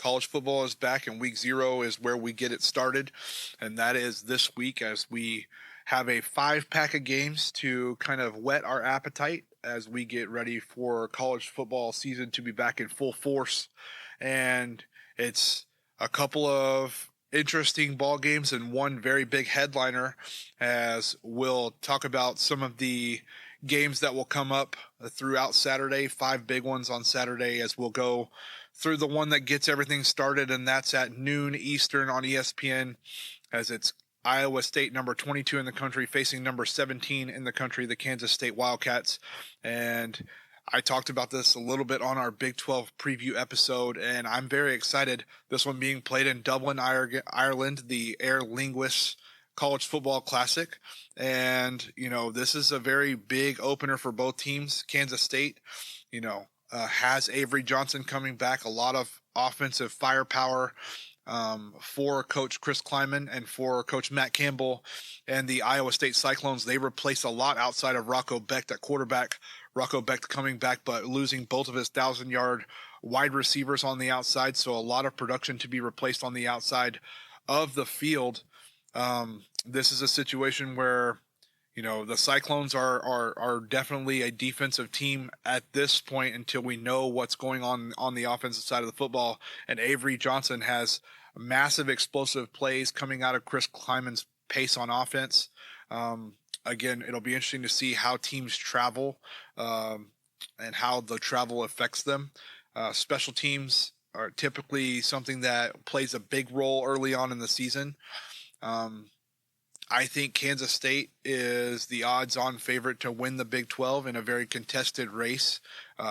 College football is back, and week 0 is where we get it started. And that is this week, as we have a 5-pack of games to kind of whet our appetite as we get ready for college football season to be back in full force. And it's a couple of interesting ball games and one very big headliner, as we'll talk about some of the games that will come up throughout Saturday. 5 big ones on Saturday, as we'll go through the one that gets everything started, and that's at noon Eastern on ESPN, as it's Iowa State, number 22 in the country, facing number 17 in the country, the Kansas State Wildcats. And I talked about this a little bit on our Big 12 preview episode, and I'm very excited. This one being played in Dublin, Ireland, the Aer Lingus College Football Classic. And, this is a very big opener for both teams. Kansas State, has Avery Johnson coming back, a lot of offensive firepower for Coach Chris Kleiman and for Coach Matt Campbell. And the Iowa State Cyclones, they replace a lot outside of Rocco Becht at quarterback. Rocco Becht coming back, but losing both of his 1,000-yard wide receivers on the outside. So a lot of production to be replaced on the outside of the field. This is a situation where, the Cyclones are definitely a defensive team at this point until we know what's going on the offensive side of the football. And Avery Johnson has massive explosive plays coming out of Chris Kleiman's pace on offense. Again, it'll be interesting to see how teams travel and how the travel affects them. Special teams are typically something that plays a big role early on in the season. I think Kansas State is the odds-on favorite to win the Big 12 in a very contested race.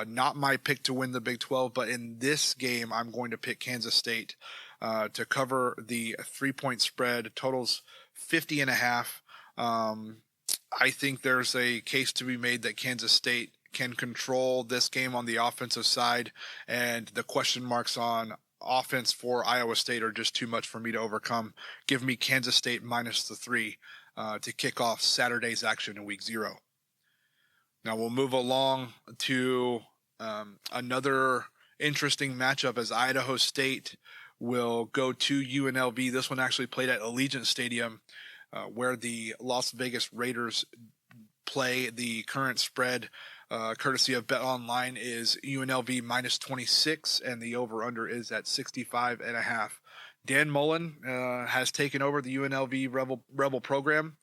Not my pick to win the Big 12, but in this game, I'm going to pick Kansas State to cover the 3-point spread. Totals 50.5. I think there's a case to be made that Kansas State can control this game on the offensive side, and the question marks on offense for Iowa State are just too much for me to overcome. Give me Kansas State minus the 3 to kick off Saturday's action in week 0. Now we'll move along to another interesting matchup, as Idaho State will go to UNLV. This one actually played at Allegiant Stadium, where the Las Vegas Raiders play. The current spread, courtesy of BetOnline, is UNLV minus 26, and the over-under is at 65.5. Dan Mullen has taken over the UNLV Rebel program.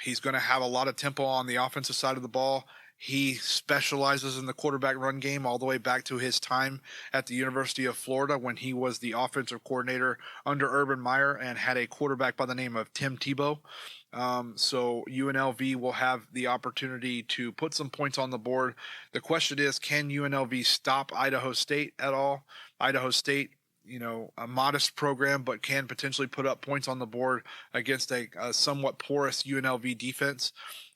He's going to have a lot of tempo on the offensive side of the ball. He specializes in the quarterback run game all the way back to his time at the University of Florida, when he was the offensive coordinator under Urban Meyer and had a quarterback by the name of Tim Tebow. So UNLV will have the opportunity to put some points on the board. The question is, can UNLV stop Idaho State at all? Idaho State, a modest program, but can potentially put up points on the board against a somewhat porous UNLV defense.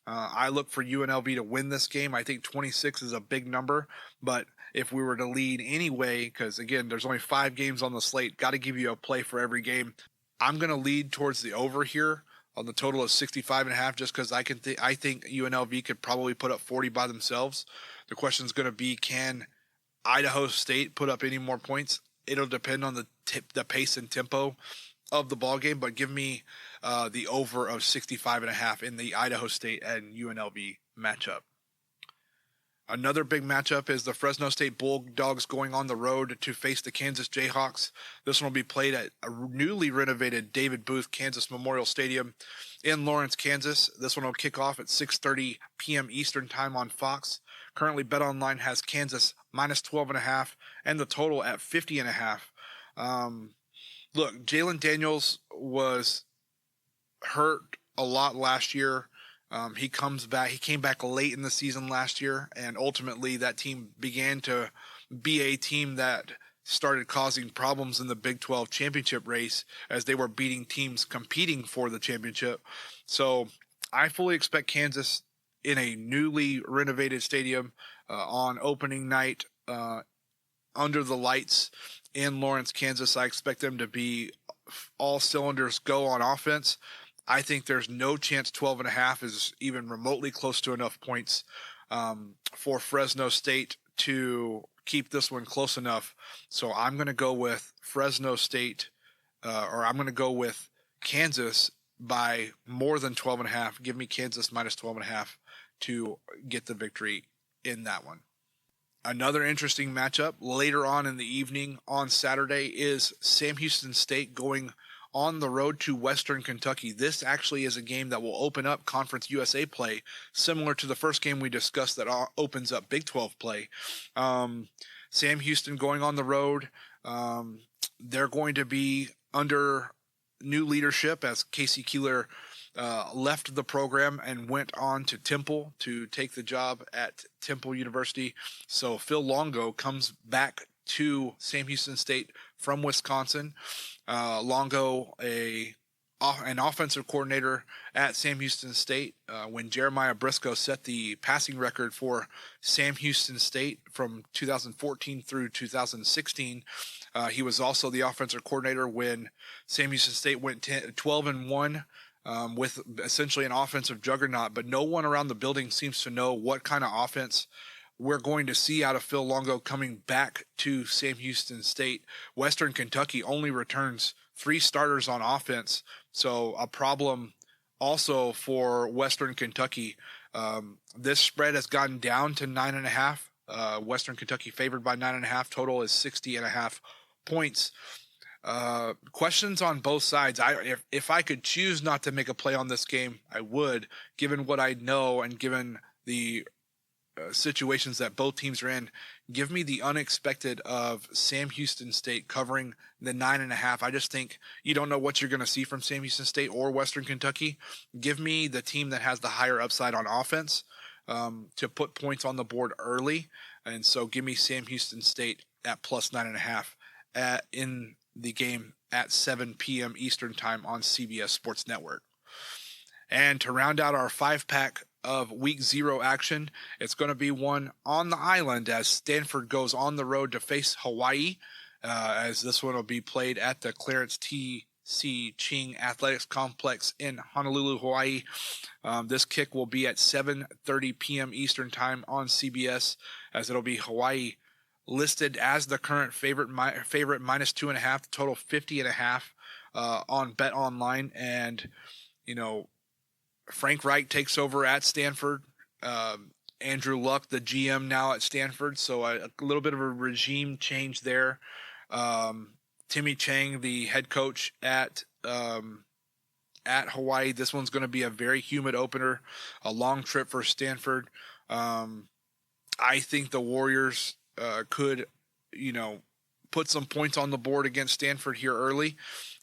I look for UNLV to win this game. I think 26 is a big number, but if we were to lead anyway, because again, there's only 5 games on the slate, got to give you a play for every game. I'm going to lead towards the over here on the total of 65.5, just because I think UNLV could probably put up 40 by themselves. The question is going to be, can Idaho State put up any more points? It'll depend on the pace and tempo of the ball game, but give me the over of 65.5 in the Idaho State and UNLV matchup. Another big matchup is the Fresno State Bulldogs going on the road to face the Kansas Jayhawks. This one will be played at a newly renovated David Booth Kansas Memorial Stadium in Lawrence, Kansas. This one will kick off at 6:30 p.m. Eastern Time on Fox. Currently, BetOnline has Kansas minus 12.5 and the total at 50.5. Look, Jalen Daniels was hurt a lot last year. He came back late in the season last year, and ultimately that team began to be a team that started causing problems in the Big 12 championship race, as they were beating teams competing for the championship. So I fully expect Kansas in a newly renovated stadium on opening night under the lights in Lawrence, Kansas. I expect them to be all cylinders go on offense. I think there's no chance 12.5 is even remotely close to enough points for Fresno State to keep this one close enough. So I'm going to go with Fresno State, or I'm going to go with Kansas by more than 12.5. Give me Kansas minus 12.5 to get the victory in that one. Another interesting matchup later on in the evening on Saturday is Sam Houston State going on the road to Western Kentucky. This actually is a game that will open up Conference USA play, similar to the first game we discussed that opens up Big 12 play. Sam Houston going on the road. They're going to be under new leadership as Casey Keeler left the program and went on to Temple to take the job at Temple University. So Phil Longo comes back to Sam Houston State from Wisconsin. Longo, an offensive coordinator at Sam Houston State, when Jeremiah Briscoe set the passing record for Sam Houston State from 2014 through 2016. He was also the offensive coordinator when Sam Houston State went 12-1 with essentially an offensive juggernaut, but no one around the building seems to know what kind of offense we're going to see out of Phil Longo coming back to Sam Houston State. Western Kentucky only returns 3 starters on offense, so a problem also for Western Kentucky. This spread has gotten down to 9.5. Western Kentucky favored by 9.5. Total is 60.5 points. Questions on both sides. If I could choose not to make a play on this game, I would, given what I know and given the situations that both teams are in. Give me the unexpected of Sam Houston State covering the 9.5. I just think you don't know what you're going to see from Sam Houston State or Western Kentucky. Give me the team that has the higher upside on offense to put points on the board early. And so give me Sam Houston State at plus 9.5 in the game at 7 p.m. Eastern time on CBS Sports Network. And to round out our 5-pack of Week 0 action, it's going to be one on the island as Stanford goes on the road to face Hawaii, as this one will be played at the Clarence T.C. Ching Athletics Complex in Honolulu, Hawaii. This kick will be at 7:30 p.m. Eastern time on CBS, as it'll be Hawaii listed as the current favorite minus 2.5, total 50.5 on BetOnline. And, Frank Reich takes over at Stanford. Andrew Luck, the GM now at Stanford. So a little bit of a regime change there. Timmy Chang, the head coach at Hawaii. This one's going to be a very humid opener, a long trip for Stanford. I think the Warriors could, put some points on the board against Stanford here early.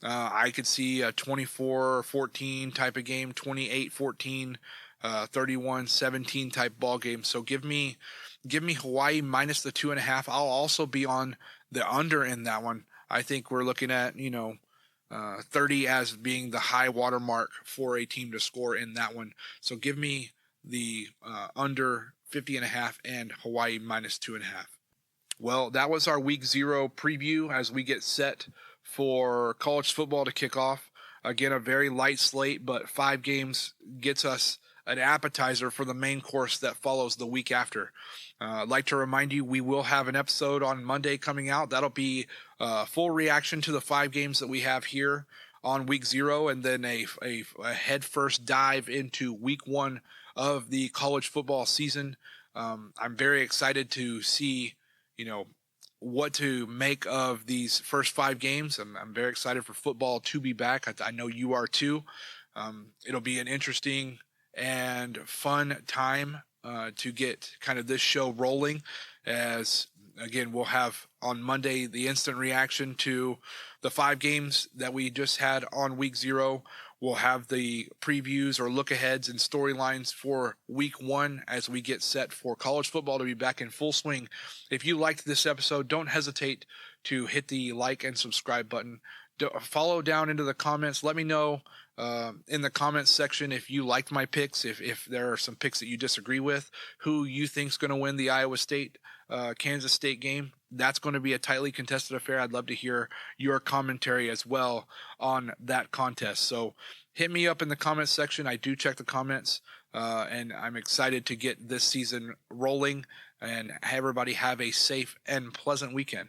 I could see a 24-14 type of game, 28-14, 31-17 type ball game. So give me Hawaii minus the 2.5. I'll also be on the under in that one. I think we're looking at 30 as being the high water mark for a team to score in that one. So give me the under 50.5 and Hawaii minus 2.5. Well, that was our Week 0 preview as we get set for college football to kick off. Again, a very light slate, but 5 games gets us an appetizer for the main course that follows the week after. I'd like to remind you, we will have an episode on Monday coming out. That'll be a full reaction to the 5 games that we have here on Week 0, and then a head-first dive into Week 1 of the college football season. I'm very excited to see what to make of these first 5 games. I'm very excited for football to be back. I know you are too. It'll be an interesting and fun time to get kind of this show rolling, as again, we'll have on Monday the instant reaction to the 5 games that we just had on Week 0. We'll have the previews or look-aheads and storylines for Week 1 as we get set for college football to be back in full swing. If you liked this episode, don't hesitate to hit the like and subscribe button. Follow down into the comments. Let me know in the comments section if you liked my picks, if there are some picks that you disagree with, who you think is going to win the Iowa State Kansas State game. That's going to be a tightly contested affair. I'd love to hear your commentary as well on that contest. So hit me up in the comments section. I do check the comments. and I'm excited to get this season rolling and everybody have a safe and pleasant weekend.